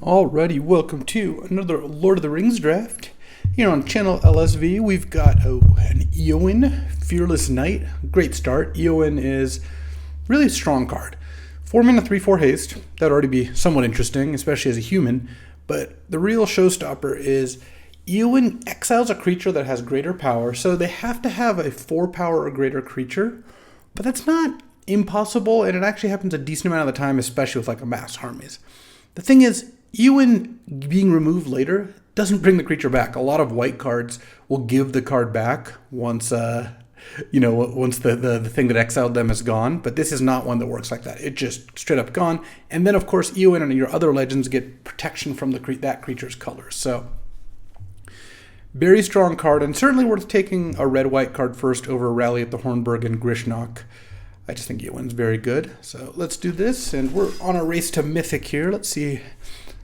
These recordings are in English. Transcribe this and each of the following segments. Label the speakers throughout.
Speaker 1: Alrighty, welcome to another Lord of the Rings draft. Here on channel LSV, we've got an Eowyn, Fearless Knight. Great start. Eowyn is really a strong card. 4 mana, 3/4 haste. That'd already be somewhat interesting, especially as a human. But the real showstopper is Eowyn exiles a creature that has greater power, so they have to have a 4 power or greater creature. But that's not impossible, and it actually happens a decent amount of the time, especially with like a mass armies. The thing is, Eowyn being removed later doesn't bring the creature back. A lot of white cards will give the card back once once the thing that exiled them is gone, but this is not one that works like that. It just straight up gone. And then of course Eowyn and your other legends get protection from that creature's colors. So very strong card, and certainly worth taking a red-white card first over Rally at the Hornburg and Grishnock. I just think Eowyn's very good. So let's do this, and we're on a race to Mythic here. Let's see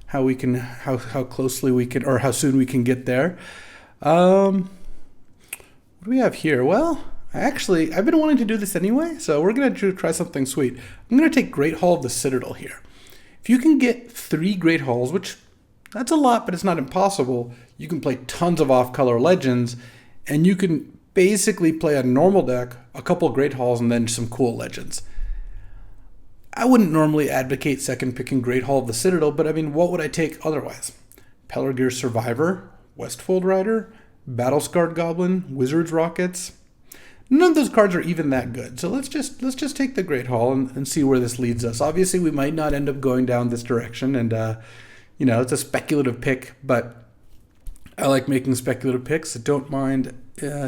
Speaker 1: how closely we can, or how soon we can get there. What do we have here? Well, I've been wanting to do this anyway, so we're going to try something sweet. I'm going to take Great Hall of the Citadel here. If you can get 3 Great Halls, which that's a lot, but it's not impossible, you can play tons of off-color legends, and you can basically play a normal deck, a couple Great Halls, and then some cool legends. I wouldn't normally advocate second picking Great Hall of the Citadel, but I mean, what would I take otherwise? Pelargir Survivor, Westfold Rider, Battle-Scarred Goblin, Wizard's Rockets. None of those cards are even that good. So let's just take the Great Hall and see where this leads us. Obviously, we might not end up going down this direction, and it's a speculative pick, but I like making speculative picks. I don't mind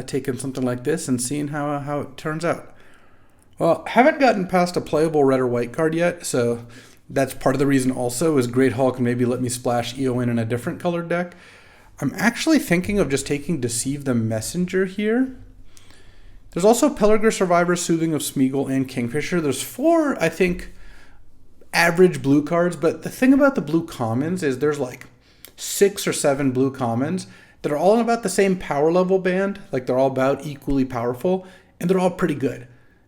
Speaker 1: taking something like this and seeing how it turns out. Well, haven't gotten past a playable red or white card yet, so that's part of the reason also is Great Hall can maybe let me splash Eowyn in a different colored deck. I'm actually thinking of just taking Deceive the Messenger here. There's also Pelargir Survivor, Soothing of Smeagol, and Kingfisher. There's 4, I think, average blue cards, but the thing about the blue commons is there's like 6 or 7 blue commons that are all in about the same power level band, like they're all about equally powerful, and they're all pretty good.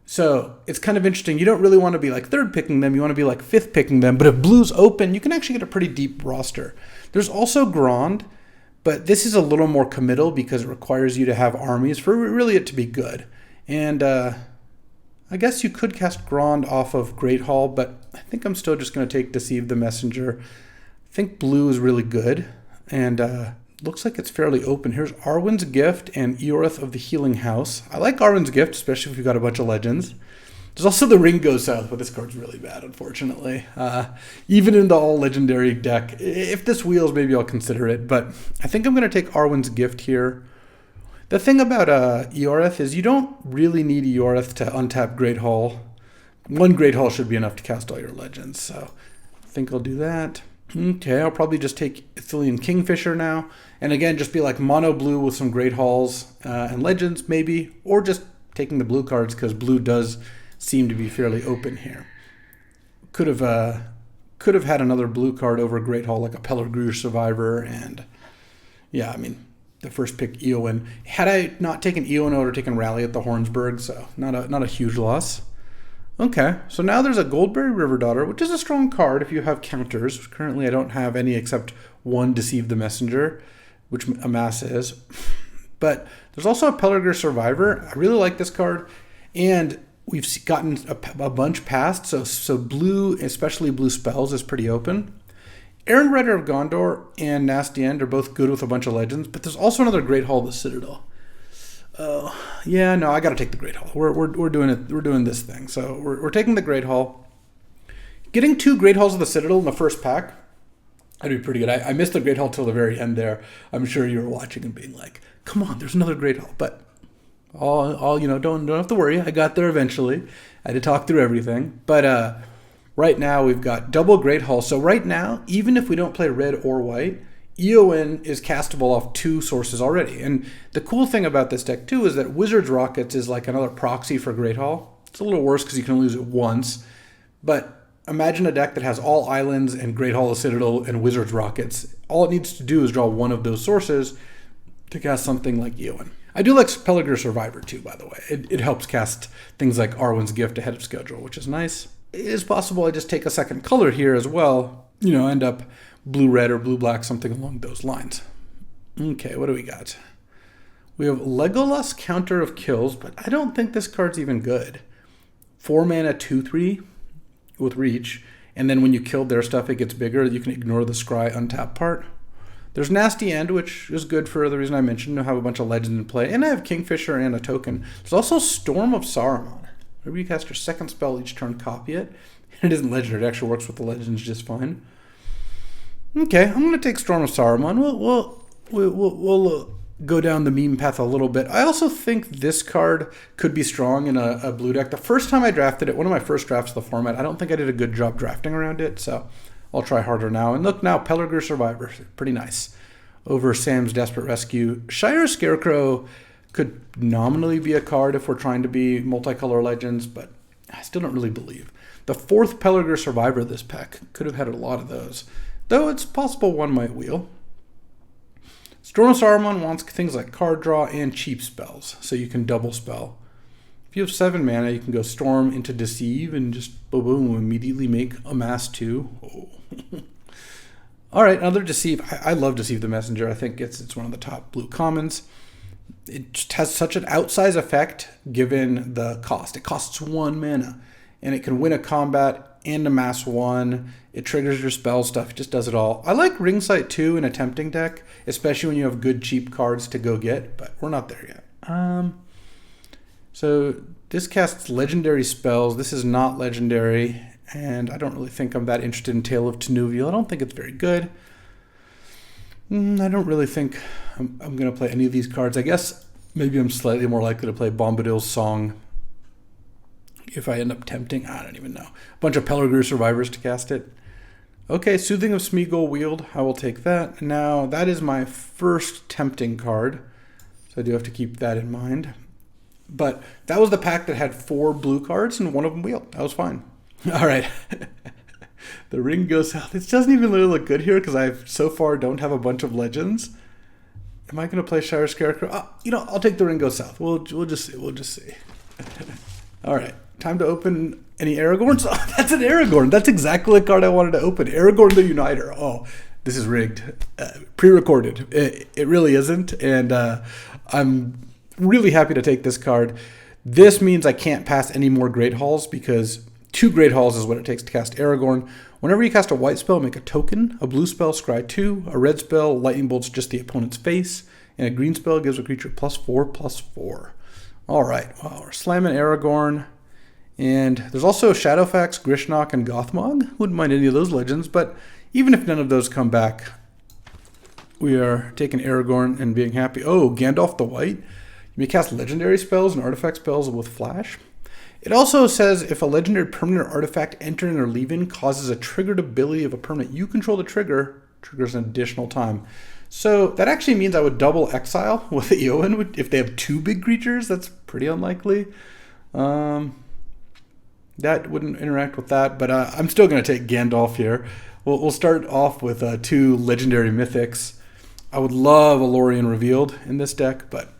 Speaker 1: So it's kind of interesting. You don't really want to be like 3rd picking them. You want to be like 5th picking them. But if blue's open, you can actually get a pretty deep roster. There's also Grond, but this is a little more committal because it requires you to have armies for really it to be good. And I guess you could cast Grond off of Great Hall, but I think I'm still just going to take Deceive the Messenger. I think blue is really good, and looks like it's fairly open. Here's Arwen's Gift and Eorith of the Healing House. I like Arwen's Gift, especially if you've got a bunch of legends. There's also the Ring Goes South, but this card's really bad, unfortunately. Even in the all-legendary deck, if this wheels, maybe I'll consider it, but I think I'm going to take Arwen's Gift here. The thing about Eorith is you don't really need Eorith to untap Great Hall. 1 Great Hall should be enough to cast all your legends, so I think I'll do that. Okay, I'll probably just take Ithilien Kingfisher now. And again, just be like mono blue with some Great Halls and legends maybe, or just taking the blue cards because blue does seem to be fairly open here. Could have had another blue card over Great Hall like a Pelargir Survivor, and yeah, I mean, the first pick Eowyn. Had I not taken Eowyn, I would have taken Rally at the Hornsburg, so not a huge loss. Okay, so now there's a Goldberry River Daughter, which is a strong card if you have counters. Currently, I don't have any except 1 Deceive the Messenger, which Amass is. But there's also a Pelargir Survivor. I really like this card, and we've gotten a bunch past, so blue, especially blue spells, is pretty open. Errand Rider of Gondor and Nasty End are both good with a bunch of legends, but there's also another Great Hall of the Citadel. Oh, yeah, no, I got to take the Great Hall. We're doing it. We're doing this thing. So we're taking the Great Hall. Getting 2 Great Halls of the Citadel in the first pack, that'd be pretty good. I missed the Great Hall till the very end there. I'm sure you were watching and being like, "Come on, there's another Great Hall." But don't have to worry. I got there eventually. I had to talk through everything. But right now we've got double Great Hall. So right now, even if we don't play red or white, Eowyn is castable off 2 sources already. And the cool thing about this deck, too, is that Wizard's Rockets is like another proxy for Great Hall. It's a little worse because you can lose it once. But imagine a deck that has all islands and Great Hall of Citadel and Wizard's Rockets. All it needs to do is draw 1 of those sources to cast something like Eowyn. I do like Pelargir Survivor, too, by the way. It helps cast things like Arwen's Gift ahead of schedule, which is nice. It is possible I just take a second color here as well. end up blue-red or blue-black, something along those lines. Okay, what do we got? We have Legolas Counter of Kills, but I don't think this card's even good. 4 mana 2/3 with reach, and then when you kill their stuff, it gets bigger. You can ignore the scry untap part. There's Nasty End, which is good for the reason I mentioned. I have a bunch of legends in play, and I have Kingfisher and a token. There's also Storm of Saruman. Whenever you cast your second spell each turn, copy it. It isn't legendary. It actually works with the legends just fine. Okay, I'm going to take Storm of Saruman. We'll go down the meme path a little bit. I also think this card could be strong in a blue deck. The first time I drafted it, one of my first drafts of the format, I don't think I did a good job drafting around it, so I'll try harder now. And look now, Pelargir Survivor, pretty nice. Over Sam's Desperate Rescue. Shire Scarecrow could nominally be a card if we're trying to be multicolor legends, but I still don't really believe. The fourth Pelargir Survivor this pack could have had a lot of those, though it's possible one might wheel. Storm of Saruman wants things like card draw and cheap spells, so you can double spell. If you have 7 mana, you can go Storm into Deceive and just boom, immediately make Amass 2. Oh. All right, another Deceive. I love Deceive the Messenger. I think it's one of the top blue commons. It just has such an outsized effect given the cost. It costs 1 mana, and it can win a combat and amass 1. It triggers your spell stuff. It just does it all. I like Ringsight 2 in a tempting deck, especially when you have good cheap cards to go get, but we're not there yet. So this casts legendary spells. This is not legendary, and I don't really think I'm that interested in Tale of Tenuvial. I don't think it's very good. I don't really think I'm going to play any of these cards. I guess maybe I'm slightly more likely to play Bombadil's Song if I end up tempting. I don't even know. A bunch of Pelargir Survivors to cast it. Okay, Soothing of Smeagol Wield. I will take that. Now, that is my first tempting card, so I do have to keep that in mind. But that was the pack that had 4 blue cards, and one of them wheeled. That was fine. All right. The ring goes south. It doesn't even really look good here because I so far don't have a bunch of legends. Am I going to play Shire Scarecrow? I'll take the ring goes south. We'll just see. We'll just see. All right. Time to open any Aragorns. Oh, that's an Aragorn. That's exactly the card I wanted to open. Aragorn the Uniter. Oh, this is rigged. Pre-recorded. It really isn't. And I'm really happy to take this card. This means I can't pass any more Great Halls because 2 Great Halls is what it takes to cast Aragorn. Whenever you cast a white spell, make a token. A blue spell, scry 2. A red spell, lightning bolts just the opponent's face. And a green spell gives a creature +4/+4. All right. Well, we're slamming Aragorn. And there's also Shadowfax, Grishnok, and Gothmog. Wouldn't mind any of those legends, but even if none of those come back, we are taking Aragorn and being happy. Oh, Gandalf the White. You may cast legendary spells and artifact spells with flash. It also says if a legendary permanent artifact entering or leaving causes a triggered ability of a permanent you control to triggers an additional time. So that actually means I would double exile with Eowyn if they have 2 big creatures. That's pretty unlikely. That wouldn't interact with that, but I'm still going to take Gandalf here. We'll start off with 2 legendary mythics. I would love a Lorien Revealed in this deck, but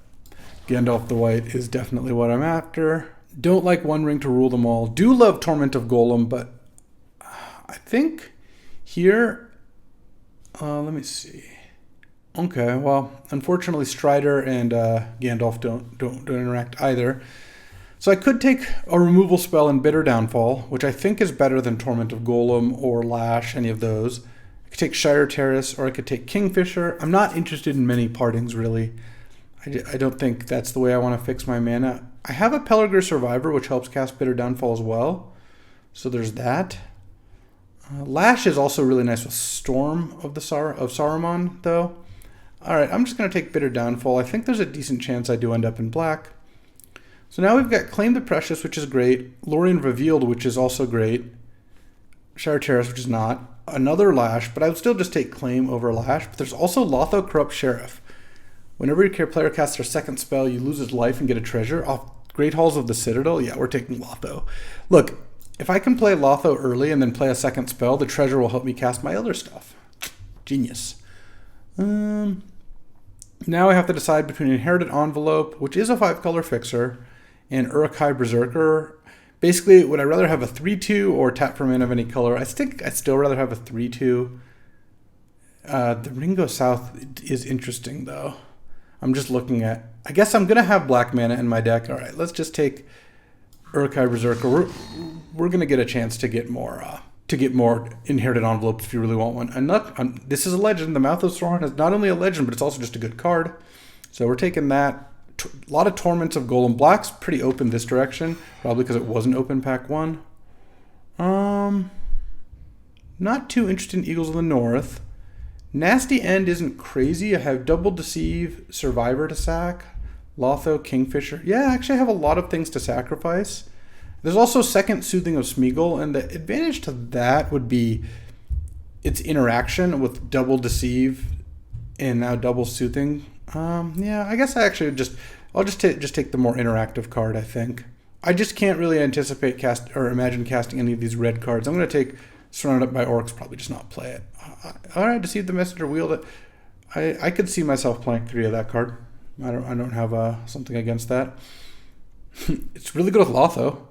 Speaker 1: Gandalf the White is definitely what I'm after. Don't like One Ring to rule them all. Do love Torment of Golem, but I think here, let me see. Okay, well, unfortunately Strider and Gandalf don't interact either. So I could take a removal spell in Bitter Downfall, which I think is better than Torment of Golem or Lash, any of those. I could take Shire Terrace, or I could take Kingfisher. I'm not interested in many partings, really. I don't think that's the way I want to fix my mana. I have a Pelargir Survivor, which helps cast Bitter Downfall as well. So there's that. Lash is also really nice with Storm of Saruman, though. All right, I'm just going to take Bitter Downfall. I think there's a decent chance I do end up in black. So now we've got Claim the Precious, which is great. Lorien Revealed, which is also great. Shire Terrace, which is not. Another Lash, but I would still just take Claim over Lash. But there's also Lotho Corrupt Sheriff. Whenever your player casts their second spell, you lose his life and get a treasure. Off Great Halls of the Citadel, yeah, we're taking Lotho. Look, if I can play Lotho early and then play a second spell, the treasure will help me cast my other stuff. Genius. Now I have to decide between Inherited Envelope, which is a 5-color fixer, and Uruk-hai Berserker. Basically, would I rather have a 3/2 or tap for mana of any color? I think I'd still rather have a 3/2. The Ringo South is interesting, though. I'm just looking at... I guess I'm going to have black mana in my deck. All right, let's just take Urkai Berserker. We're going to get a chance to get more inherited envelopes if you really want one. This is a legend. The Mouth of Sauron is not only a legend, but it's also just a good card. So we're taking that. A lot of Torments of Golem. Black's pretty open this direction, probably because it wasn't open pack 1. Not too interested in Eagles of the North. Nasty End isn't crazy. I have Double Deceive, Survivor to sack, Lotho, Kingfisher. Yeah, actually I have a lot of things to sacrifice. There's also Second Soothing of Smeagol, and the advantage to that would be its interaction with Double Deceive and now Double Soothing. Yeah, I guess I'll just take the more interactive card, I think. I just can't really anticipate imagine casting any of these red cards. I'm going to take Surrounded by Orcs, probably just not play it. All right, Deceive the Messenger, wield it. I could see myself playing 3 of that card. I don't have something against that. It's really good with Lotho.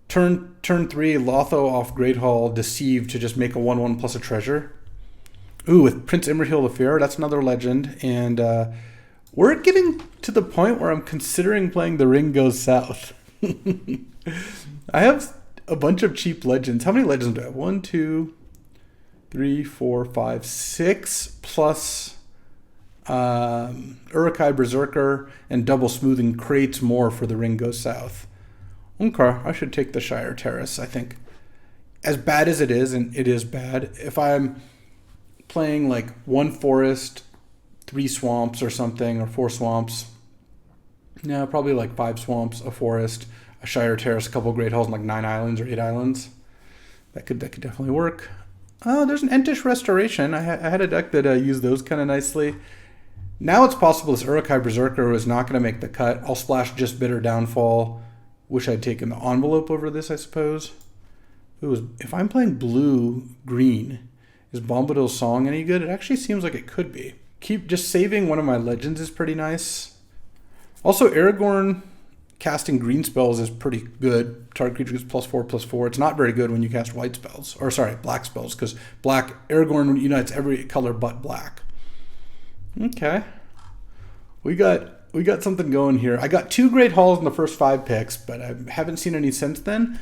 Speaker 1: Turn 3, Lotho off Great Hall, Deceive to just make a 1/1 plus a treasure. Ooh, with Prince Imrahil the Fair, that's another legend. And we're getting to the point where I'm considering playing The Ring Goes South. I have a bunch of cheap legends. How many legends do I have? 1, 2, 3, 4, 5, 6 plus Urkai Berserker and Double Smoothing creates more for The Ring Goes South. Okay, I should take the Shire Terrace, I think. As bad as it is, and it is bad, if I'm playing like 1 forest, 3 swamps or something, or 4 swamps, no, probably like 5 swamps, a forest, a Shire Terrace, a couple Great Halls, and like 9 islands or 8 islands. That could definitely work. Oh, there's an Entish Restoration. I had a deck that used those kind of nicely. Now it's possible this Urkai Berserker is not going to make the cut. I'll splash just Bitter Downfall. Wish I'd taken the envelope over this, I suppose. If I'm playing blue-green, is Bombadil's Song any good? It actually seems like it could be. Just saving one of my legends is pretty nice. Also, Aragorn casting green spells is pretty good. Target creature gets +4/+4. It's not very good when you cast white spells. Or sorry, black spells, because Aragorn unites every color but black. Okay. We got something going here. I got 2 Great Halls in the first 5 picks, but I haven't seen any since then.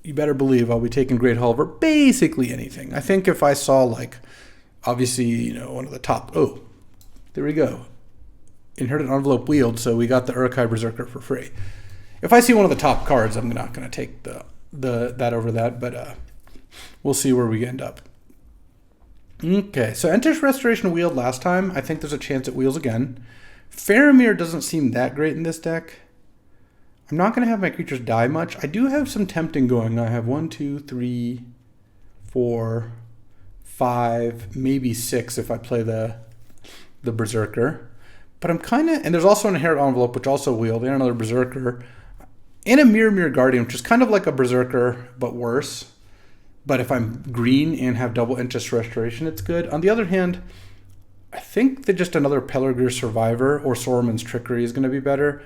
Speaker 1: You better believe I'll be taking Great Hall over basically anything. I think if I saw, like, obviously, one of the top... Oh, there we go. Inherited Envelope Wield, so we got the Urkai Berserker for free. If I see one of the top cards, I'm not going to take that over that, but we'll see where we end up. Okay, so Entish Restoration wheeled last time. I think there's a chance it wheels again. Faramir doesn't seem that great in this deck. I'm not going to have my creatures die much. I do have some tempting going. I have 1, 2, 3, 4, 5, maybe 6 if I play the Berserker. But I'm kind of... And there's also an Inherit Envelope, which also wheeled, and another Berserker. And a Mirror Guardian, which is kind of like a Berserker, but worse. But if I'm green and have double Entish Restoration, it's good. On the other hand, I think that just another Pelargir Survivor or Saruman's Trickery is going to be better.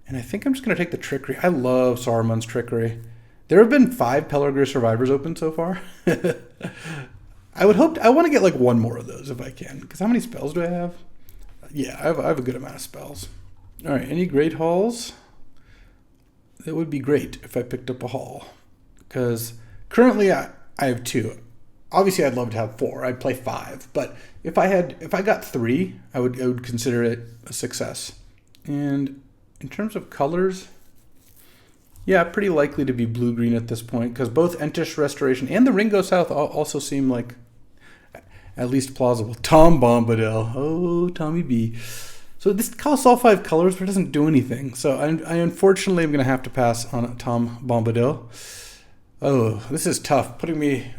Speaker 1: And I think I'm just going to take the Trickery. I love Saruman's Trickery. There have been 5 Pelargir Survivors open so far. I want to get like 1 more of those if I can. Because how many spells do I have? Yeah, I have a good amount of spells. All right, any Great Halls? That would be great if I picked up a hall. Because currently I have 2. Obviously, I'd love to have 4. I'd play 5. But if I got 3, I would consider it a success. And in terms of colors, yeah, pretty likely to be blue-green at this point, because both Entish Restoration and the Ringo South also seem like at least plausible. Tom Bombadil. Oh, Tommy B. So this costs all 5 colors, but it doesn't do anything. So I unfortunately am going to have to pass on Tom Bombadil. Oh, this is tough, putting me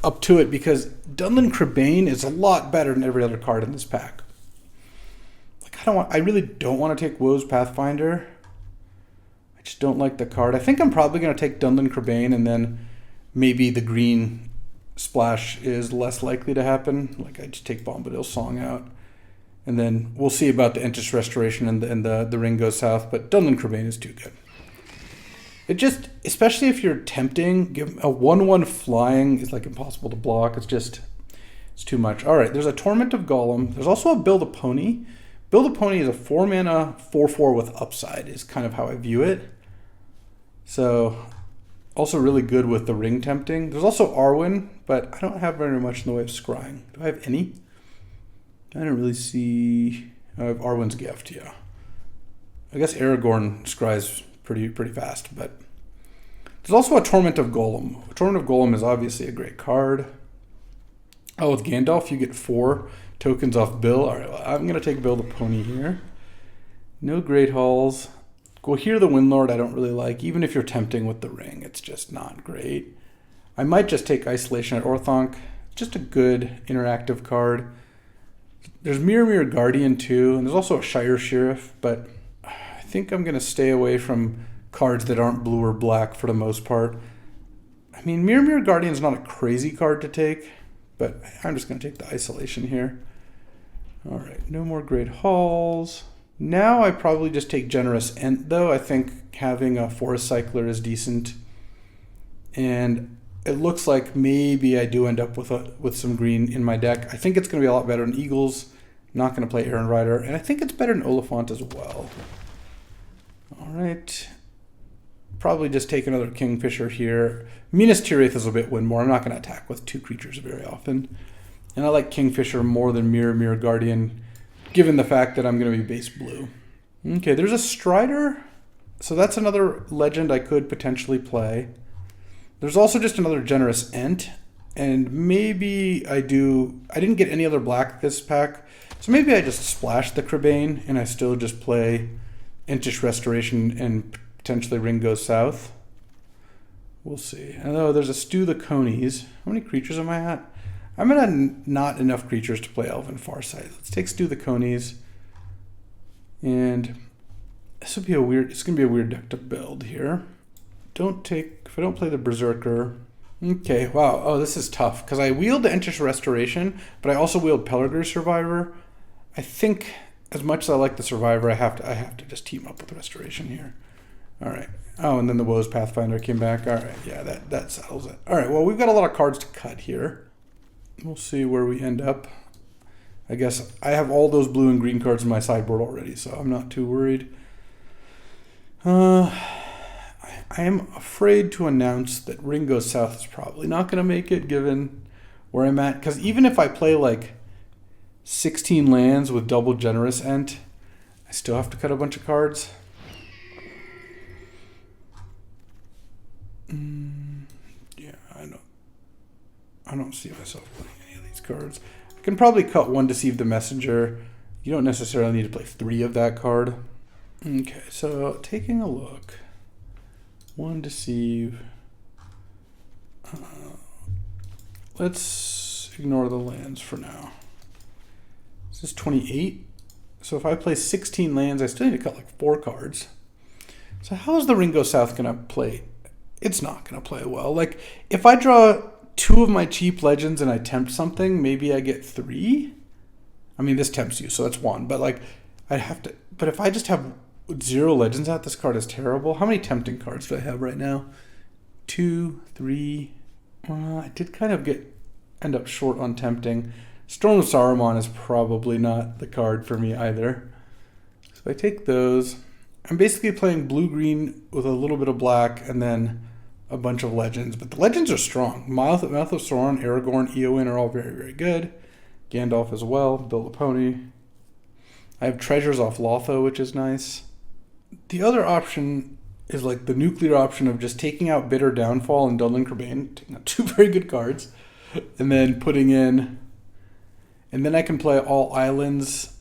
Speaker 1: up to it, because Dunland Crebain is a lot better than every other card in this pack. Like I really don't want to take Woe's Pathfinder. I just don't like the card. I think I'm probably going to take Dunland Crebain, and then maybe the green splash is less likely to happen. Like I just take Bombadil's Song out, and then we'll see about the Entish Restoration and the Ring Goes South. But Dunland Crebain is too good. It just, especially if you're tempting, give a 1/1 flying is like impossible to block. It's too much. All right, there's a Torment of Golem. There's also a Build a Pony. Build a Pony is a 4 mana 4/4 with upside is kind of how I view it. So also really good with the ring tempting. There's also Arwen, but I don't have very much in the way of scrying. Do I have any? I don't really see. I have Arwen's Gift, yeah. I guess Aragorn scries pretty fast, but there's also a Torment of Golem. A Torment of Golem is obviously a great card. Oh, with Gandalf, you get 4 tokens off Bill. All right, well, I'm going to take Build a Pony here. No Great Halls. Well, here the Windlord I don't really like. Even if you're tempting with the ring, it's just not great. I might just take Isolation at Orthanc. Just a good interactive card. There's Mirror Guardian too, and there's also a Shire Sheriff, but I think I'm going to stay away from cards that aren't blue or black for the most part. I mean, Mirror Guardian is not a crazy card to take, but I'm just going to take the Isolation here. All right, no more Great Halls. Now I probably just take Generous Ent, though. I think having a Forest Cycler is decent. And it looks like maybe I do end up with some green in my deck. I think it's going to be a lot better than Eagles. I'm not going to play Aaron Rider. And I think it's better than Oliphant as well. All right. Probably just take another Kingfisher here. Minas Tirith is a bit win more. I'm not going to attack with 2 creatures very often. And I like Kingfisher more than Mirror Guardian, given the fact that I'm going to be base blue. Okay, there's a Strider. So that's another legend I could potentially play. There's also just another Generous Ent. And maybe I didn't get any other black this pack. So maybe I just splash the Crebain and I still just play Entish Restoration and potentially Ring Goes South. We'll see. Although there's a Stew the Conies. How many creatures am I at? I'm at not enough creatures to play Elven Farsight. Let's take Stew the Conies. And it's gonna be a weird deck to build here. If I don't play the Berserker. Okay, wow. Oh, this is tough. Because I wield the Entish Restoration, but I also wield Pelargir Survivor. I think as much as I like the Survivor, I have to just team up with the Restoration here. All right. Oh, and then the Woes Pathfinder came back. All right, yeah, that settles it. All right, well, we've got a lot of cards to cut here. We'll see where we end up. I guess I have all those blue and green cards in my sideboard already, so I'm not too worried. I am afraid to announce that Ring Goes South is probably not going to make it, given where I'm at. Because even if I play like 16 lands with double Generous Ent, I still have to cut a bunch of cards. Yeah, I don't see myself playing any of these cards. I can probably cut one Deceive the Messenger. You don't necessarily need to play 3 of that card. Okay, so taking a look. 1 Deceive. Let's ignore the lands for now. This is 28. So if I play 16 lands, I still need to cut like 4 cards. So how is the Ring Goes South going to play? It's not going to play well. Like, if I draw 2 of my cheap legends and I tempt something, maybe I get 3. I mean, this tempts you, so that's 1. But like, I have to. But if I just have 0 legends out, this card is terrible. How many tempting cards do I have right now? 2, 3. I did kind of end up short on tempting. Storm of Saruman is probably not the card for me either. So I take those. I'm basically playing blue-green with a little bit of black and then a bunch of legends. But the legends are strong. Mouth of Sauron, Aragorn, Eowyn are all very, very good. Gandalf as well. Build a Pony. I have treasures off Lotho, which is nice. The other option is like the nuclear option of just taking out Bitter Downfall and Dunlin Crebain, taking out 2 very good cards, and then putting in... And then I can play all islands.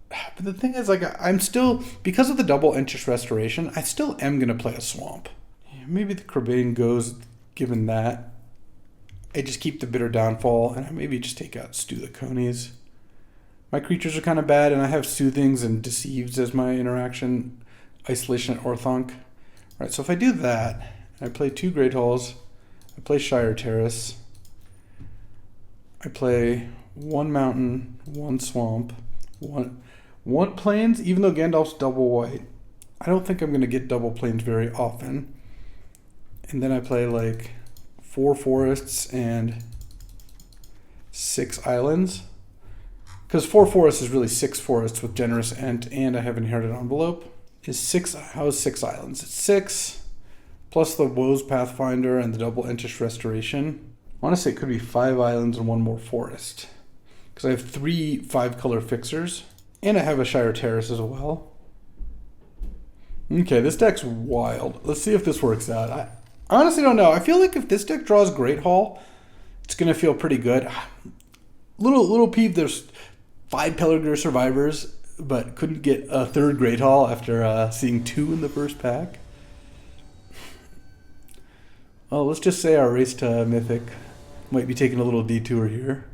Speaker 1: But the thing is, like, I'm still... Because of the double Entish Restoration, I still am going to play a Swamp. Maybe the Crebain goes, given that. I just keep the Bitter Downfall, and I maybe just take out Stew the Conies. My creatures are kind of bad, and I have Soothings and Deceives as my interaction. Isolation at Orthanc. All right, so if I do that, I play 2 Great Halls, I play Shire Terrace, I play 1 Mountain, 1 Swamp, 1 Plains, even though Gandalf's double white, I don't think I'm going to get double plains very often. And then I play like 4 forests and 6 islands. Because 4 forests is really 6 forests with generous ent, and I have inherited envelope. Is 6, how is 6 islands? It's 6 plus the Woes Pathfinder and the double entish restoration. I want to say it could be 5 islands and 1 more forest. Because I have 3 5-color fixers. And I have a Shire Terrace as well. Okay, this deck's wild. Let's see if this works out. I honestly don't know. I feel like if this deck draws Great Hall, it's going to feel pretty good. Little peeve, there's 5 Pelargir Survivors, but couldn't get a 3rd Great Hall after seeing 2 in the first pack. Well, let's just say our race to Mythic might be taking a little detour here.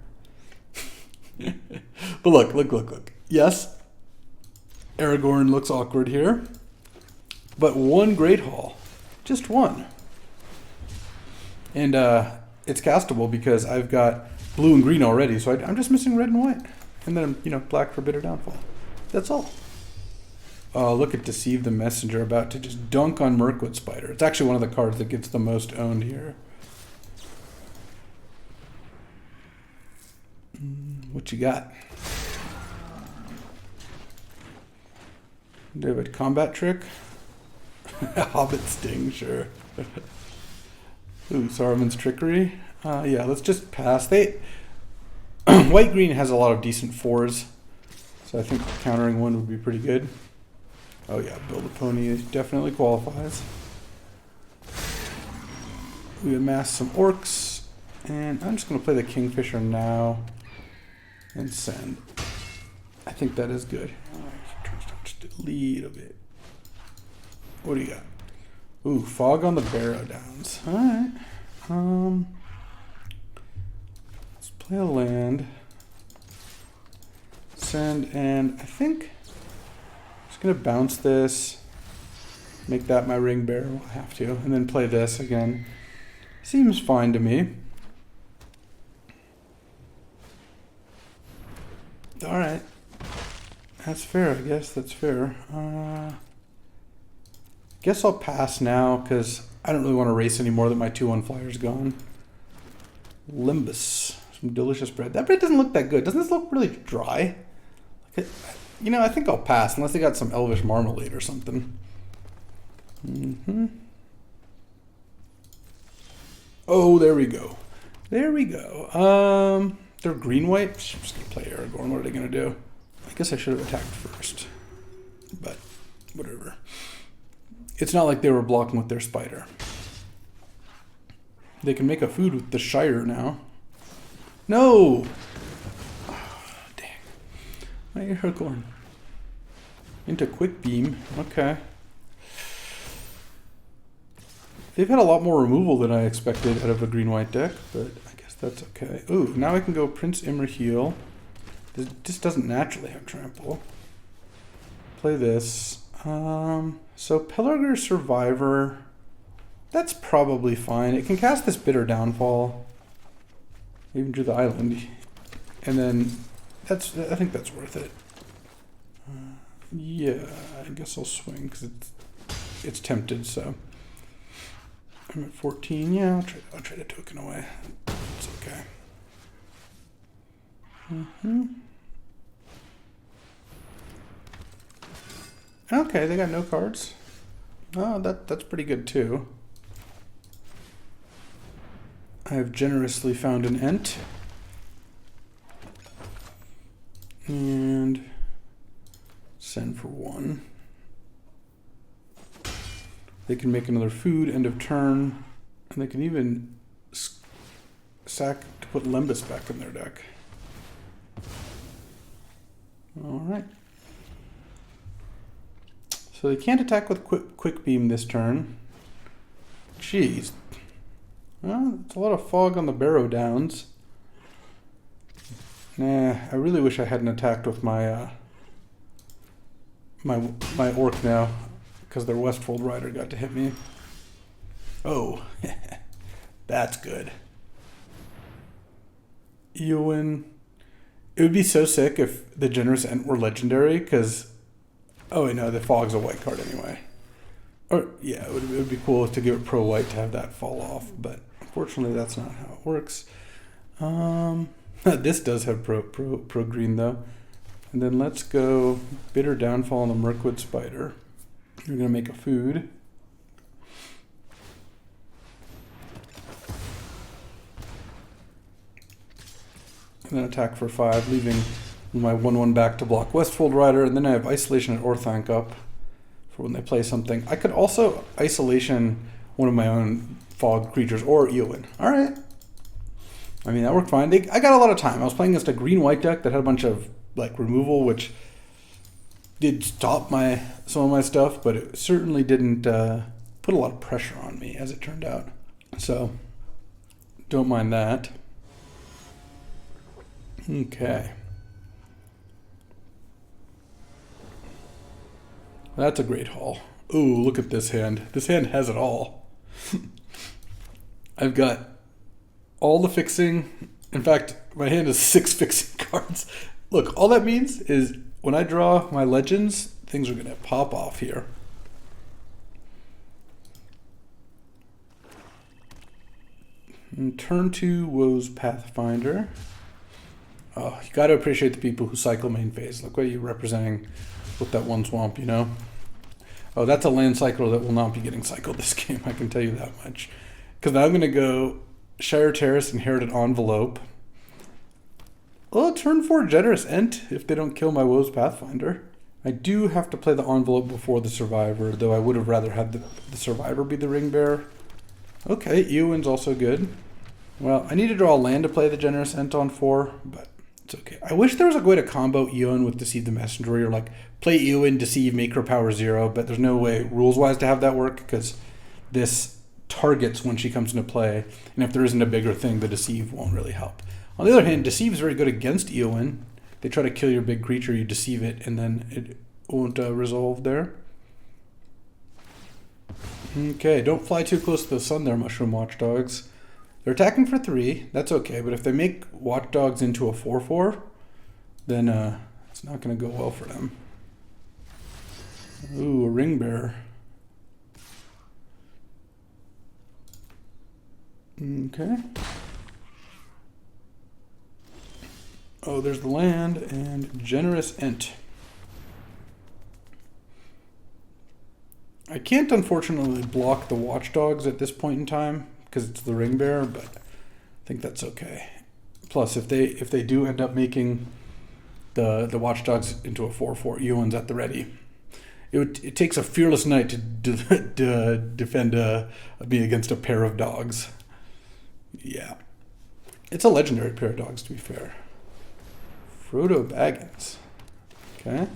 Speaker 1: But look. Yes, Aragorn looks awkward here. But 1 Great Hall. Just 1. And it's castable because I've got blue and green already, so I'm just missing red and white. And then I'm, black for Bitter Downfall. That's all. Oh, look at Deceive the Messenger about to just dunk on Mirkwood Spider. It's actually one of the cards that gets the most owned here. What you got? Do you have a combat trick? Hobbit Sting, sure. Ooh, Saruman's Trickery. Yeah, let's just pass. White-green has a lot of decent 4s, so I think countering 1 would be pretty good. Oh yeah, Build a Pony definitely qualifies. We amass some orcs, and I'm just going to play the Kingfisher now and send. I think that is good. Just a little bit. What do you got? Ooh, Fog on the Barrow Downs. Alright. Let's play a land. Send, and I think I'm just going to bounce this. Make that my Ring Bearer. I have to. And then play this again. Seems fine to me. Alright. That's fair, I guess. That's fair. Guess I'll pass now because I don't really want to race anymore that my 2-1 flyer's gone. Limbus. Some delicious bread. That bread doesn't look that good. Doesn't this look really dry? I think I'll pass unless they got some Elvish Marmalade or something. Oh, there we go. There we go. They're green-white. I'm just going to play Aragorn. What are they going to do? I guess I should have attacked first. But whatever. It's not like they were blocking with their spider. They can make a food with the Shire now. No! Oh, dang. My Aragorn. Into Quick Beam. Okay. They've had a lot more removal than I expected out of a green-white deck, but I guess that's okay. Ooh, now I can go Prince Imrahil. This doesn't naturally have trample. Play this. So Pelargir Survivor, that's probably fine. It can cast this Bitter Downfall. Even drew the island. And then I think that's worth it. Yeah, I guess I'll swing because it's tempted, so. I'm at 14. Yeah, I'll trade a token away. It's okay. Okay, they got no cards. Oh, that's pretty good too. I have generously found an Ent. And send for 1. They can make another food, end of turn. And they can even sack to put Limbus back in their deck. Alright. So they can't attack with quick Beam this turn. Jeez. Well, it's a lot of Fog on the Barrow Downs. Nah, I really wish I hadn't attacked with my my Orc now, because their Westfold Rider got to hit me. Oh, that's good. Eowyn. It would be so sick if the Generous Ent were legendary, because Oh wait, no, the fog's a white card anyway. Or yeah, it would be cool to give it pro white to have that fall off, but unfortunately that's not how it works. This does have pro green though. And then let's go Bitter Downfall on the Mirkwood Spider. We're gonna make a food. And then attack for 5, leaving my 1/1 back to block Westfold Rider, and then I have Isolation at Orthanc up for when they play something. I could also Isolation one of my own fog creatures or Eowyn. Alright. I mean, that worked fine. I got a lot of time. I was playing against a green-white deck that had a bunch of like removal, which did stop some of my stuff, but it certainly didn't put a lot of pressure on me, as it turned out. So, don't mind that. Okay. That's a great haul. Ooh, look at this hand. This hand has it all. I've got all the fixing. In fact, my hand has 6 fixing cards. Look, all that means is when I draw my legends, things are going to pop off here. And turn 2 Woe's Pathfinder. Oh, you got to appreciate the people who cycle main phase. Look what you're representing with that one swamp, you know? Oh, that's a land cycler that will not be getting cycled this game, I can tell you that much. Because now I'm going to go Shire Terrace, Inherited Envelope. Oh, turn 4 Generous Ent if they don't kill my Woe's Pathfinder. I do have to play the Envelope before the Survivor, though I would have rather had the Survivor be the Ring Bearer. Okay, Eowyn's also good. Well, I need to draw a land to play the Generous Ent on 4, but it's okay. I wish there was a way to combo Eowyn with Deceive the Messenger, where you're like, play Eowyn, Deceive, make her power 0, but there's no way rules-wise to have that work, because this targets when she comes into play, and if there isn't a bigger thing, the Deceive won't really help. On the other hand, Deceive is very good against Eowyn. They try to kill your big creature, you Deceive it, and then it won't resolve there. Okay, don't fly too close to the sun there, Mushroom Watchdogs. They're attacking for 3, that's okay, but if they make Watchdogs into a 4/4, then it's not going to go well for them. Ooh, a Ring Bearer. Okay. Oh, there's the land and Generous Ent. I can't unfortunately block the Watchdogs at this point in time because it's the Ring Bearer, but I think that's okay. Plus, if they do end up making the Watchdogs into a 4/4, Eowyn's at the ready. It takes a fearless knight to defend me against a pair of dogs. Yeah. It's a legendary pair of dogs, to be fair. Frodo Baggins. Okay.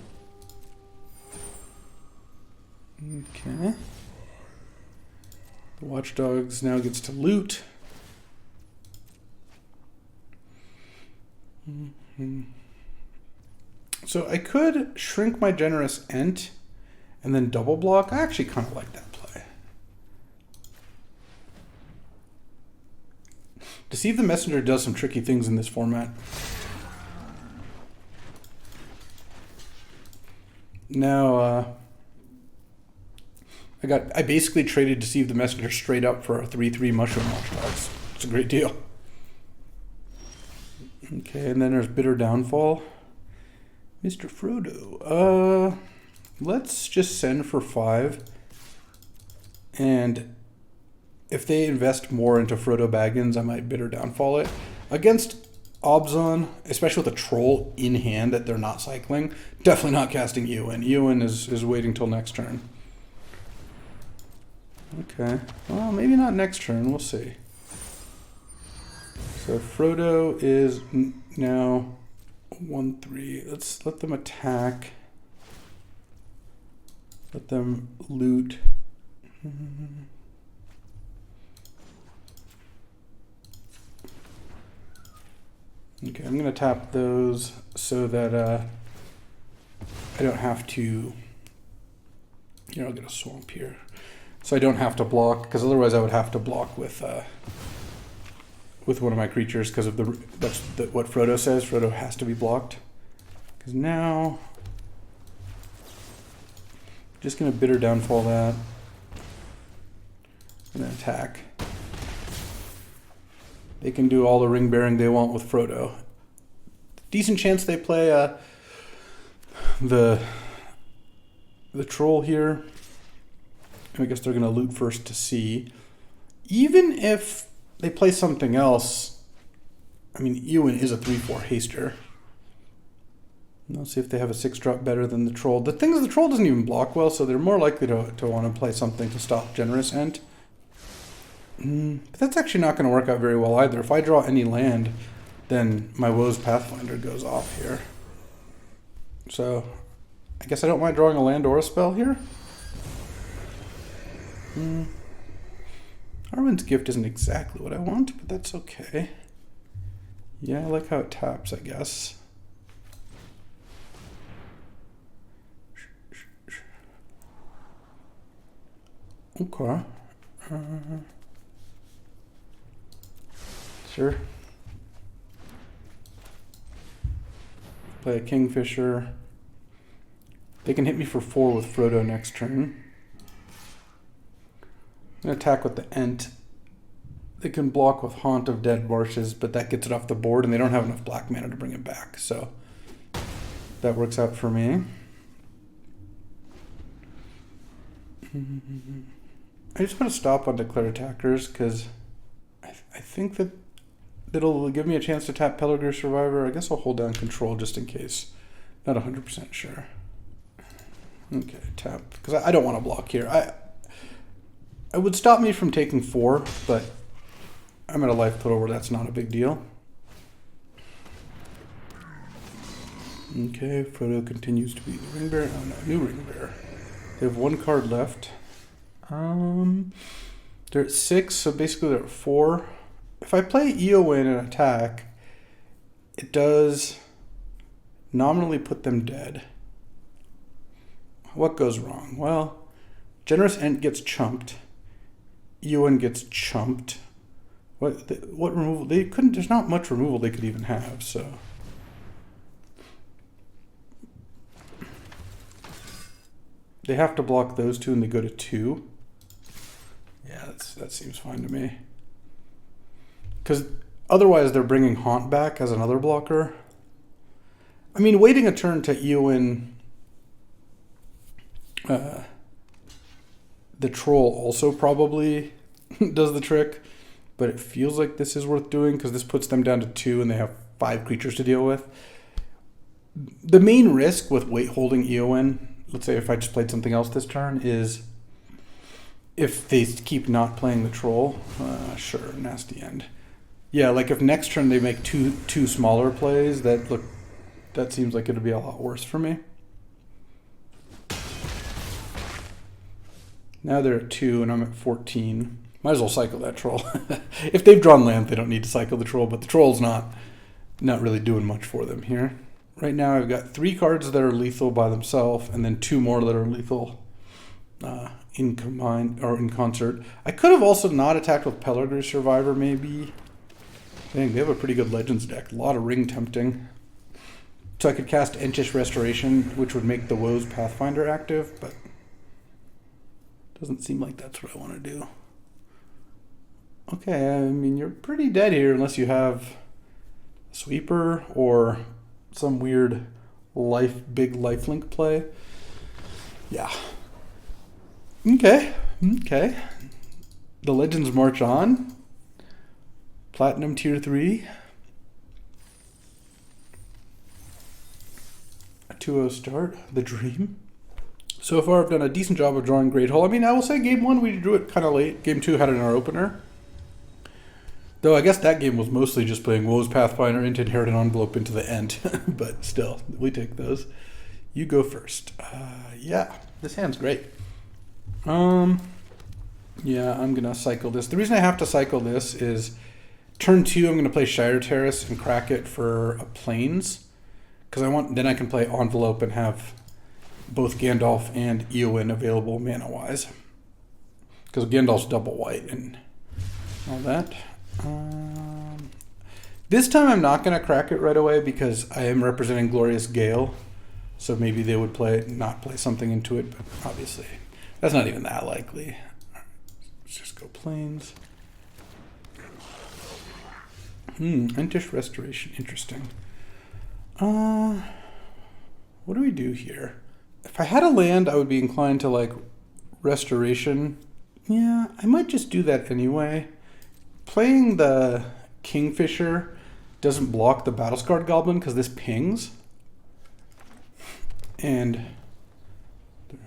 Speaker 1: Okay. The Watchdogs now gets to loot. So I could shrink my Generous Ent and then double block. I actually kind of like that play. Deceive the Messenger does some tricky things in this format. Now, I basically traded Deceive the Messenger straight up for a 3/3 Mushroom Watchdogs. It's a great deal. Okay, and then there's Bitter Downfall. Mr. Frodo. Let's just send for 5. And if they invest more into Frodo Baggins, I might Bitter Downfall it. Against Obzon, especially with a troll in hand that they're not cycling, definitely not casting Eowyn. Eowyn is waiting till next turn. Okay, well, maybe not next turn, we'll see. So Frodo is now 1/3. Let's let them attack. Let them loot. Okay, I'm going to tap those so that I don't have to, I'll get a swamp here. So I don't have to block, because otherwise I would have to block with one of my creatures, because of what Frodo says. Frodo has to be blocked. Because now Just gonna bitter downfall that. And then attack. They can do all the ring bearing they want with Frodo. Decent chance they play the troll here. I guess they're gonna loot first to see. Even if they play something else, I mean, Eowyn is a 3/4 haster. Let's see if they have a 6-drop better than the troll. The thing is, the troll doesn't even block well, so they're more likely to want to play something to stop Generous Ent. But that's actually not going to work out very well either. If I draw any land, then my Woes Pathfinder goes off here. So, I guess I don't mind drawing a land or a spell here. Arwen's Gift isn't exactly what I want, but that's okay. Yeah, I like how it taps, I guess. Okay. Sure. Play a Kingfisher. They can hit me for 4 with Frodo next turn. I'm going to attack with the Ent. They can block with Haunt of Dead Marshes, but that gets it off the board, and they don't have enough black mana to bring it back. So that works out for me. I just want to stop on Declare Attackers because I think that it'll give me a chance to tap Pelargir Survivor. I guess I'll hold down Control just in case. Not 100% sure. Okay, tap. Because I don't want to block here. It would stop me from taking 4, but I'm at a life total where that's not a big deal. Okay, Frodo continues to be the Ring Bearer. Oh no, new Ring Bearer. They have 1 card left. They're at 6, so basically they're at 4. If I play Eowyn and attack, it does nominally put them dead. What goes wrong? Well, Generous Ent gets chumped. Eowyn gets chumped. What removal? They couldn't. There's not much removal they could even have. So they have to block those 2, and they go to 2. Yeah, that seems fine to me. Because otherwise, they're bringing Haunt back as another blocker. I mean, waiting a turn to Eowyn the troll also probably does the trick, but it feels like this is worth doing because this puts them down to 2 and they have 5 creatures to deal with. The main risk with holding Eowyn, let's say if I just played something else this turn, is if they keep not playing the troll. Sure, nasty end. Yeah, like if next turn they make two smaller plays, that seems like it'd be a lot worse for me. Now they're at 2 and I'm at 14. Might as well cycle that troll. If they've drawn land, they don't need to cycle the troll, but the troll's not really doing much for them here. Right now I've got 3 cards that are lethal by themselves and then 2 more that are lethal in concert. I could have also not attacked with Pelargir Survivor maybe. Dang, they have a pretty good Legends deck. A lot of ring tempting. So I could cast Entish Restoration, which would make the Woes Pathfinder active, but doesn't seem like that's what I want to do. Okay, I mean, you're pretty dead here unless you have a Sweeper or some weird big lifelink play. Yeah. Okay. The Legends march on. Platinum Tier 3. A 2-0 start. The Dream. So far I've done a decent job of drawing Great Hole. I mean, I will say Game 1 we drew it kind of late. Game 2 had it in our opener. Though I guess that game was mostly just playing Woes Pathfinder into Inherit Envelope into the end. But still, we take those. You go first. Yeah, this hand's great. Yeah, I'm going to cycle this. The reason I have to cycle this is turn 2, I'm going to play Shire Terrace and crack it for a Plains. Because then I can play Envelope and have both Gandalf and Eowyn available mana-wise. Because Gandalf's double white and all that. This time I'm not going to crack it right away because I am representing Glorious Gale. So maybe they would not play something into it, but obviously that's not even that likely. Let's just go plains. Entish Restoration, interesting. What do we do here? If I had a land, I would be inclined to like Restoration. Yeah, I might just do that anyway. Playing the Kingfisher doesn't block the Battle-Scarred Goblin because this pings. And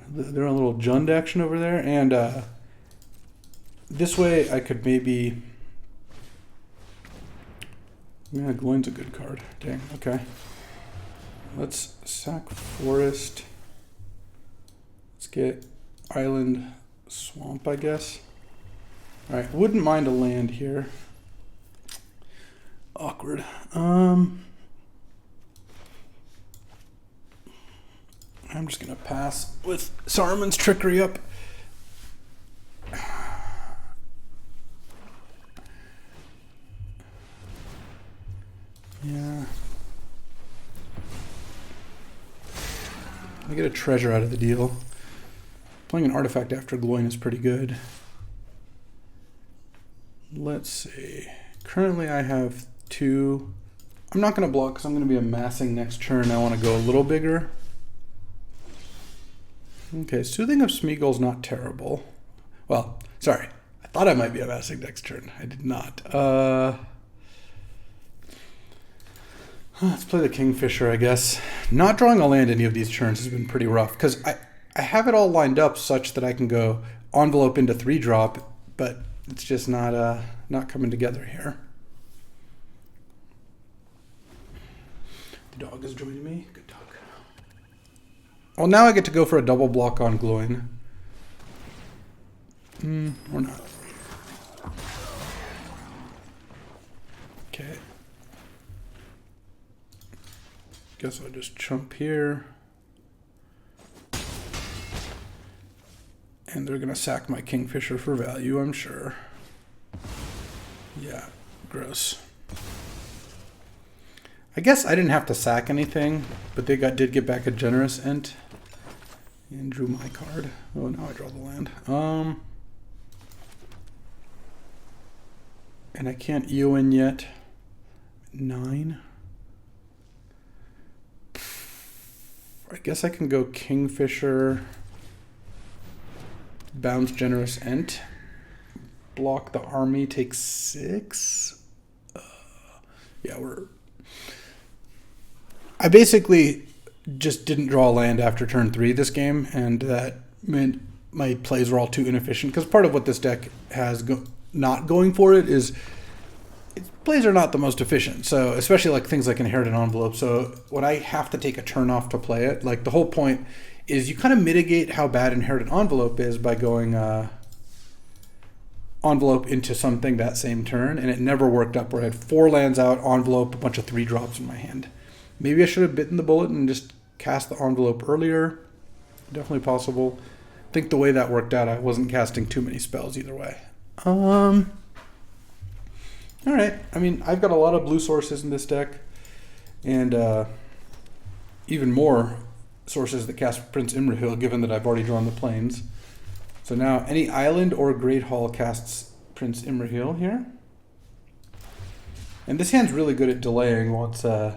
Speaker 1: they're a little Jund action over there. And this way I could maybe... Yeah, Gloin's a good card. Dang, okay. Let's sack Forest. Let's get Island Swamp, I guess. Alright, wouldn't mind a land here. Awkward. I'm just gonna pass with Saruman's Trickery up. Yeah. I get a treasure out of the deal. Playing an artifact after Gloin is pretty good. Let's see. Currently I have 2. I'm not going to block because I'm going to be amassing next turn. I want to go a little bigger. Okay, Soothing of Smeagol's not terrible. Well, sorry. I thought I might be amassing next turn. I did not. Let's play the Kingfisher, I guess. Not drawing a land any of these turns has been pretty rough because I have it all lined up such that I can go envelope into 3-drop, but it's just not coming together here. The dog is joining me. Good dog. Well, now I get to go for a double block on Gloin. Or not. Okay. Guess I'll just chump here. And they're gonna sack my Kingfisher for value, I'm sure. Yeah, gross. I guess I didn't have to sack anything, but they did get back a generous ent. And drew my card. Oh, now I draw the land. And I can't Eowyn yet. 9. I guess I can go Kingfisher, bounce generous ent, block the army, take 6. Yeah, I basically just didn't draw land after turn 3 this game, and that meant my plays were all too inefficient. Because part of what this deck has not going for it is its plays are not the most efficient. So especially like things like Inherited Envelope. So when I have to take a turn off to play it, like the whole point is you kind of mitigate how bad Inherited Envelope is by going envelope into something that same turn, and it never worked up where I had 4 lands out, envelope, a bunch of 3-drops in my hand. Maybe I should have bitten the bullet and just cast the envelope earlier. Definitely possible. I think the way that worked out, I wasn't casting too many spells either way. All right. I mean, I've got a lot of blue sources in this deck, and even more sources that cast Prince Imrahil, given that I've already drawn the plains. So now any island or Great Hall casts Prince Imrahil here. And this hand's really good at delaying once I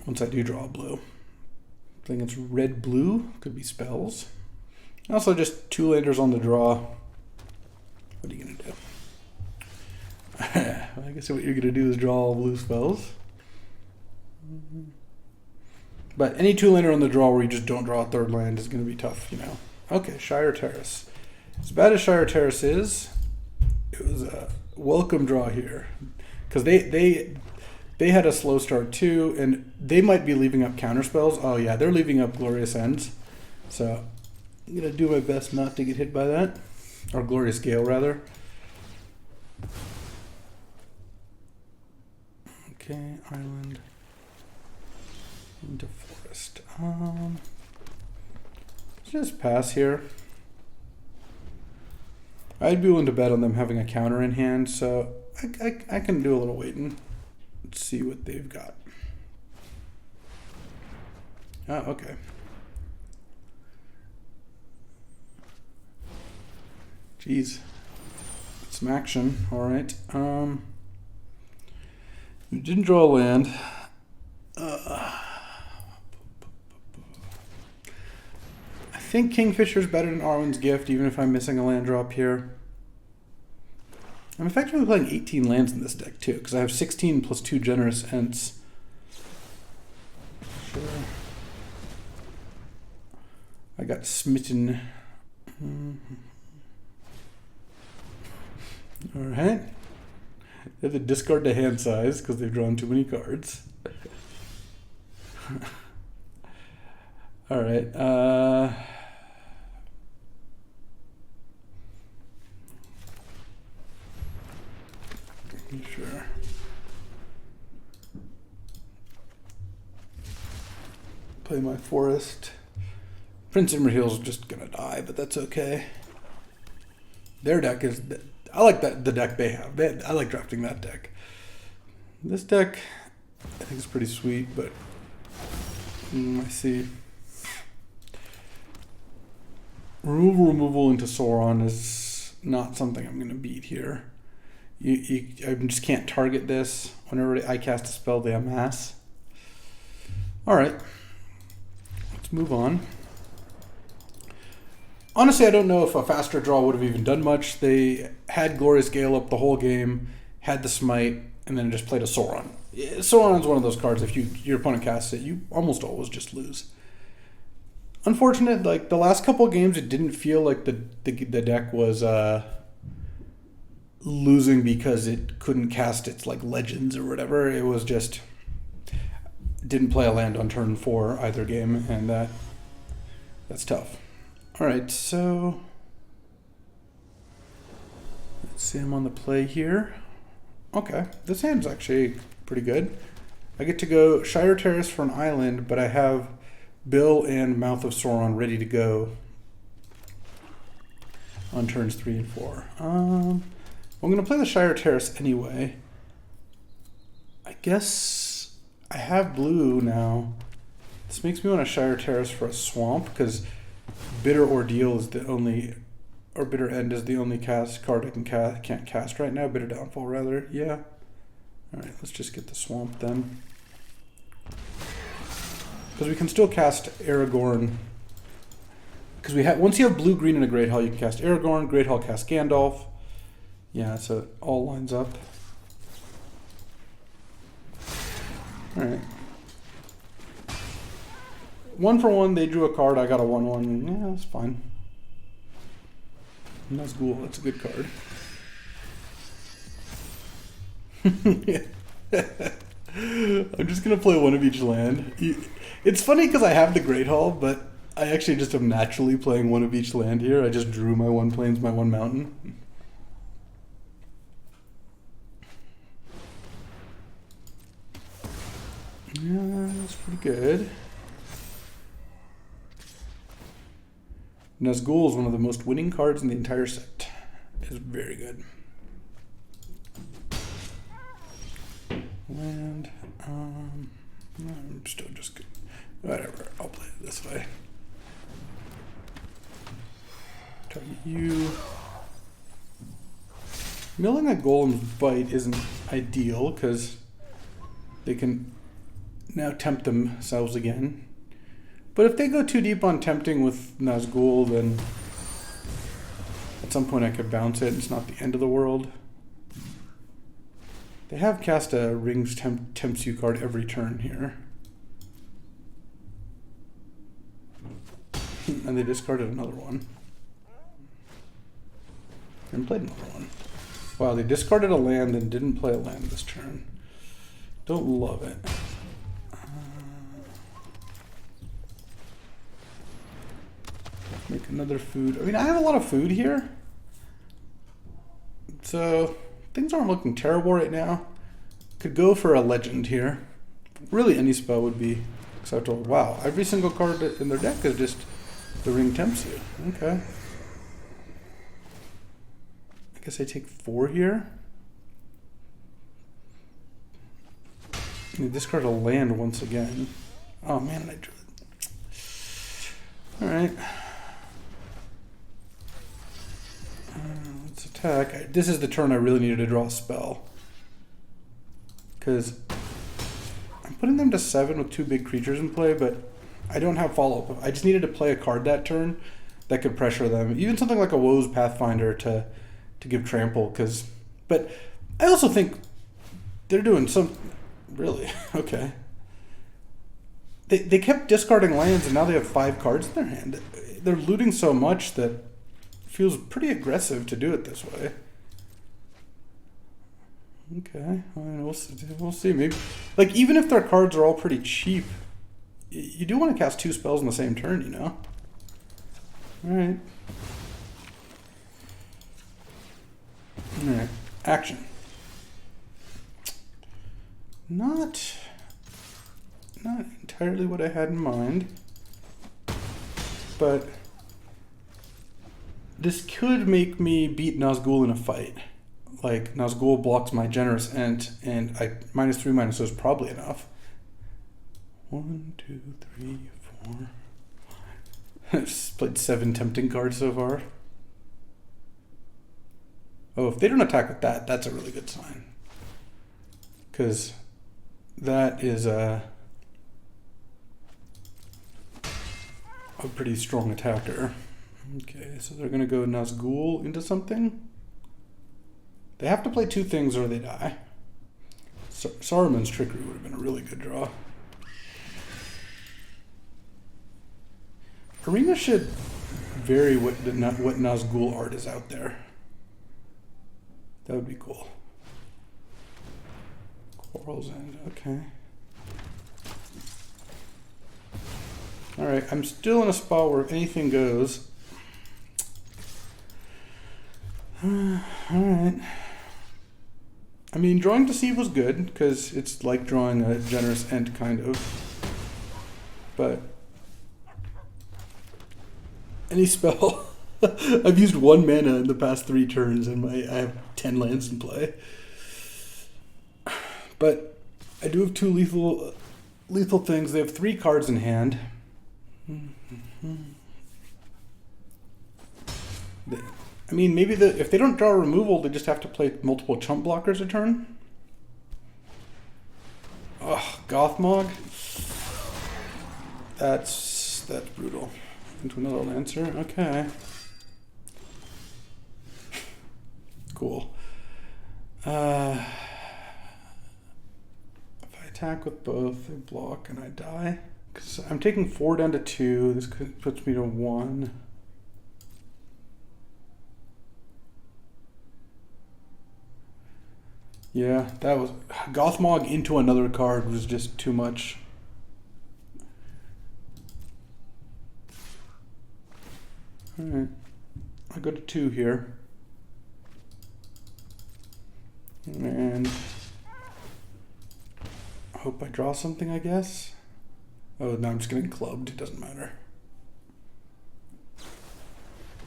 Speaker 1: do draw a blue. I think it's red-blue, could be spells. Also just 2 landers on the draw. What are you gonna do? I guess what you're gonna do is draw all blue spells. But any 2-lander on the draw where you just don't draw a 3rd land is gonna be tough, you know. Okay, Shire Terrace. As bad as Shire Terrace is, it was a welcome draw here. Because they had a slow start too, and they might be leaving up counter spells. Oh yeah, they're leaving up Glorious Ends. So I'm gonna do my best not to get hit by that. Or Glorious Gale rather. Okay, island into forest. Just pass here. I'd be willing to bet on them having a counter in hand, so I can do a little waiting. Let's see what they've got. Oh, okay. Jeez. Some action. All right. We didn't draw a land. I think Kingfisher's better than Arwen's Gift, even if I'm missing a land drop here. I'm effectively playing 18 lands in this deck, too, because I have 16 plus 2 Generous Ents. Sure. I got smitten. Alright. They have to discard the hand size because they've drawn too many cards. Alright. Sure. Play my forest. Prince Imrahil's just gonna die, but that's okay. Their deck is... I like the deck they have. I like drafting that deck. This deck, I think, is pretty sweet, but... I see. Removal into Sauron is not something I'm gonna beat here. I just can't target this. Whenever I cast a spell, they amass. Alright. Let's move on. Honestly, I don't know if a faster draw would have even done much. They had Glorious Gale up the whole game, had the Smite, and then just played a Sauron. Sauron's one of those cards, if your opponent casts it, you almost always just lose. Unfortunate, like the last couple of games, it didn't feel like the deck was... losing because it couldn't cast its like legends or whatever. It was just didn't play a land on turn 4 either game, and that's tough. All right, so let's see. I'm on the play here. Okay, this hand's actually pretty good. I get to go Shire Terrace for an island, but I have Bill and Mouth of Sauron ready to go on turns 3 and 4. I'm going to play the Shire Terrace anyway. I guess I have blue now. This makes me want a Shire Terrace for a swamp, because Bitter Ordeal is the only, or Bitter End is the only card I can't cast right now. Bitter Downfall, rather. Yeah. Alright, let's just get the swamp then. Because we can still cast Aragorn. Because once you have blue, green, and a Great Hall, you can cast Aragorn. Great Hall cast Gandalf. Yeah, so it all lines up. Alright. 1 for 1, they drew a card, I got a 1/1. Yeah, that's fine. Nazgul, that's a good card. I'm just going to play 1 of each land. It's funny because I have the Great Hall, but I actually just am naturally playing 1 of each land here. I just drew my 1 plains, my 1 mountain. Yeah, that's pretty good. Nazgul is one of the most winning cards in the entire set. It's very good. And I'm still just good. Whatever, I'll play it this way. Target you. Milling a Golem's Bite isn't ideal because they can now tempt themselves again. But if they go too deep on tempting with Nazgul, then at some point I could bounce it. It's not the end of the world. They have cast a Rings Tempts You card every turn here. And they discarded another one. And played another one. Wow, they discarded a land and didn't play a land this turn. Don't love it. Make another food. I mean, I have a lot of food here. So, things aren't looking terrible right now. Could go for a legend here. Really, any spell would be acceptable. Wow, every single card in their deck is just the Ring Tempts You. Okay. I guess I take 4 here. And they discard a land once again. Oh man, I drew it. All right. Let's attack. This is the turn I really needed to draw a spell. Because I'm putting them to 7 with 2 big creatures in play, but I don't have follow-up. I just needed to play a card that turn that could pressure them. Even something like a Woe's Pathfinder to give trample. But I also think they're doing some... Really? Okay. They kept discarding lands, and now they have 5 cards in their hand. They're looting so much that it feels pretty aggressive to do it this way. Okay, I mean, we'll see. Maybe, like, even if their cards are all pretty cheap, you do want to cast 2 spells in the same turn, you know? Alright. Alright, action. Not entirely what I had in mind, but this could make me beat Nazgul in a fight. Like, Nazgul blocks my generous Ent, and -3/-2 is probably enough. 1, 2, 3, 4, 5. I've just played 7 tempting cards so far. Oh, if they don't attack with that, that's a really good sign. Because that is a pretty strong attacker. Okay, so they're going to go Nazgul into something. They have to play 2 things or they die. Saruman's Trickery would have been a really good draw. Arena should vary what Nazgul art is out there. That would be cool. Quarrel's End, okay. Alright, I'm still in a spot where anything goes. Alright. I mean, drawing Deceive was good, because it's like drawing a generous Ent, kind of. But any spell. I've used 1 mana in the past 3 turns, and I have 10 lands in play. But I do have 2 lethal things. They have 3 cards in hand. I mean, maybe if they don't draw removal, they just have to play multiple chump blockers a turn. Ugh, Gothmog. That's brutal. Into another Lancer. Okay. Cool. If I attack with both, they block and I die. Because I'm taking 4 down to 2. This puts me to 1. Yeah, that was... Gothmog into another card was just too much. Alright. I go to 2 here. And... I hope I draw something, I guess. Oh, no, I'm just getting clubbed. It doesn't matter.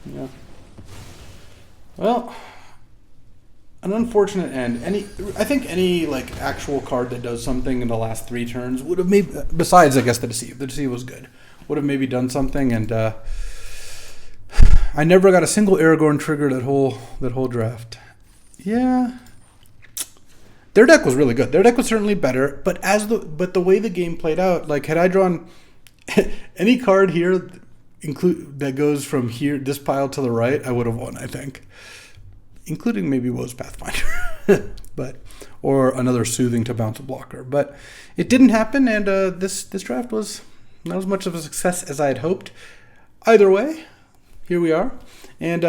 Speaker 1: Yeah. Well... An unfortunate end. I think any like actual card that does something in the last 3 turns would have maybe, besides I guess the Deceive. The Deceive was good. Would have maybe done something, and I never got a single Aragorn trigger that whole draft. Yeah, their deck was really good. Their deck was certainly better, but the way the game played out, like had I drawn any card here that goes from here this pile to the right, I would have won. I think. Including maybe Woe's Pathfinder, or another Soothing to bounce a blocker. But it didn't happen, and this draft was not as much of a success as I had hoped. Either way, here we are. And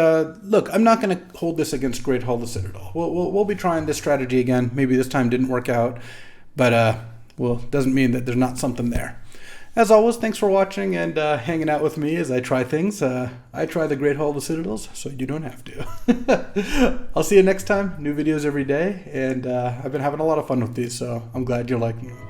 Speaker 1: look, I'm not going to hold this against Great Hall of the Citadel. We'll be trying this strategy again. Maybe this time didn't work out, but well, doesn't mean that there's not something there. As always, thanks for watching and hanging out with me as I try things. I try the Great Hall of the Citadels, so you don't have to. I'll see you next time. New videos every day, and I've been having a lot of fun with these, so I'm glad you're liking them.